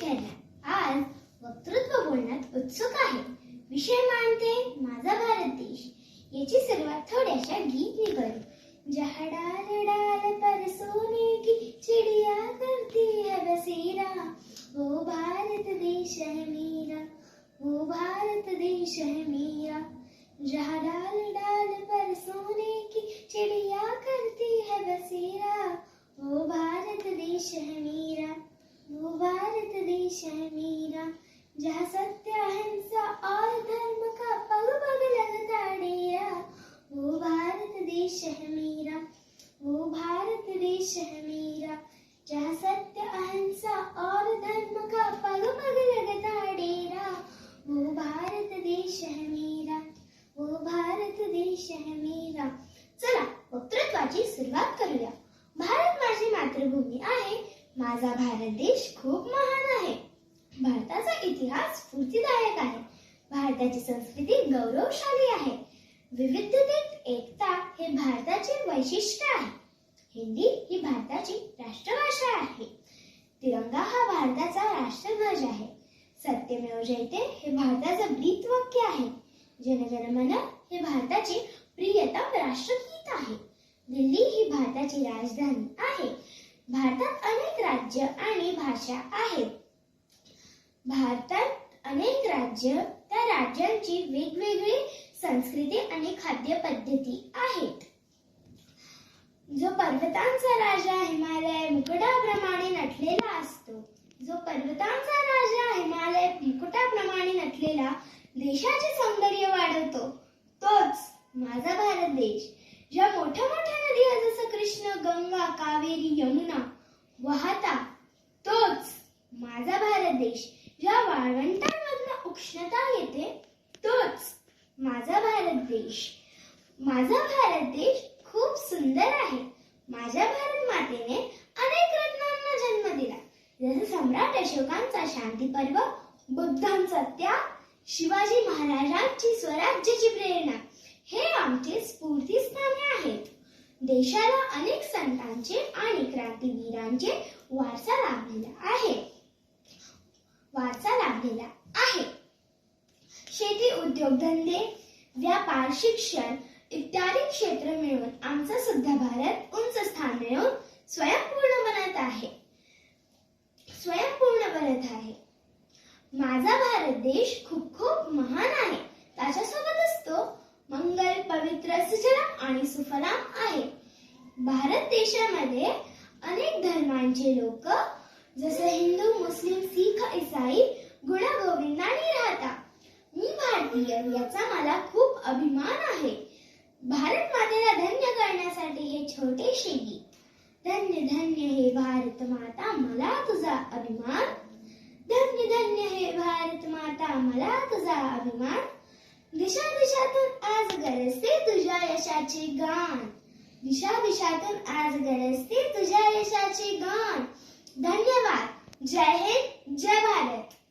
विद्यार्थ्यांना आज वक्तृत्व बोलण्यात उत्सुक आहे. विषय मांडते माझा भारत देश. याची सुरुवात थोड्याशा गीतने करू. जहाँ डाल डाल पर सोने की चिड़िया करती है बसेरा, वो भारत देश है मेरा, वो भारत देश है मेरा. जहाँ डाल डाल पर सोने की चिड़िया करती है बसेरा, वो भारत देश है मेरा, वो भारत देश है मेरा. जहाँ सत्य अहिंसा और धर्म का पग पग लगता डेरा, वो भारत देश है मेरा, वो भारत देश है मेरा. जहाँ सत्य अहिंसा और धर्म का पग पग लगता डेरा, वो भारत देश है मेरा, वो भारत देश है मेरा. चला वक्तृत्वाची सुरुवात करूया. भारत माझी मातृभूमी आहे. माझा भारत देश खूप महान आहे. भारताचा इतिहास स्फूर्तिदायक आहे. भारताची संस्कृती गौरवशाली आहे. विविधतेत एकता हे भारताचे वैशिष्ट्य आहे. हिंदी ही भारताची राष्ट्रभाषा आहे. तिरंगा हा भारताचा राष्ट्रध्वज आहे. सत्यमेव जयते हे भारताचं ब्रीदवाक्य आहे. जन गण मन हे भारताचे प्रियतम राष्ट्रगीत आहे. दिल्ली ही भारताची राजधानी आहे. भारतात अनेक राज्य आणि भाषा आहेत. भारतात अनेक राज्य, त्या राज्यांची वेगवेगळी संस्कृती आणि खाद्यपद्धती आहेत. जो पर्वतांचा राजा हिमालय मुकुटाप्रमाणे नटलेला असतो, जो पर्वतांचा राजा हिमालय मुकुटाप्रमाणे नटलेला देशाचे सौंदर्य वाढवतो, तोच माझा भारत देश. ज्या मोठ्या मोठ्या नद्या जसं कृष्ण, गंगा, कावेरी, यमुना वाहता, तोच माझा भारत देश. ज्या वाळवंटांमधून उष्णता येते, तोच माझा भारत देश. माझा भारत देश खूप सुंदर आहे. माझ्या भारत मातेने अनेक रत्नांना जन्म दिला. जसे सम्राट अशोकांचा शांती पर्व, बुद्धांचा त्याग, शिवाजी महाराजांची स्वराज्याची प्रेरणा हे आमचे स्फूर्तिस्थाने आहेत. देशाला अनेक संतांचे आणि क्रांतीवीरांचे वारसा लाभलेला आहे. शेती, उद्योगधंदे, व्यापार, शिक्षण इत्यादी क्षेत्र मिळून आमचा सुद्धा भारत उंच स्थान मिळवून स्वयंपूर्ण बनत आहे. माझा भारत देश खूप खूप महान आहे. त्याच्यासोबतच तो मंगल, पवित्र, सुजलाम आणि सुफलाम आहे. भारत देशामध्ये अनेक धर्मांचे लोक जसे हिंदू, मुस्लिम, शीख, ईसाई गुण्यागोविंदाने राहतात. मी भारतीय याचा मला खूप अभिमान आहे. भारत मातेला धन्य करण्यासाठी हे छोटेसे गीत. धन्य धन्य हे भारत माता मला तुझा अभिमान, धन्य धन्य हे भारत माता मला तुझा अभिमान. दिशा दिशातून आज गरजते तुझ्या यशाचे गान, दिशा दिशातून आज गरजते तुझ्या यशाचे गान. धन्यवाद. जय हिंद, जय भारत.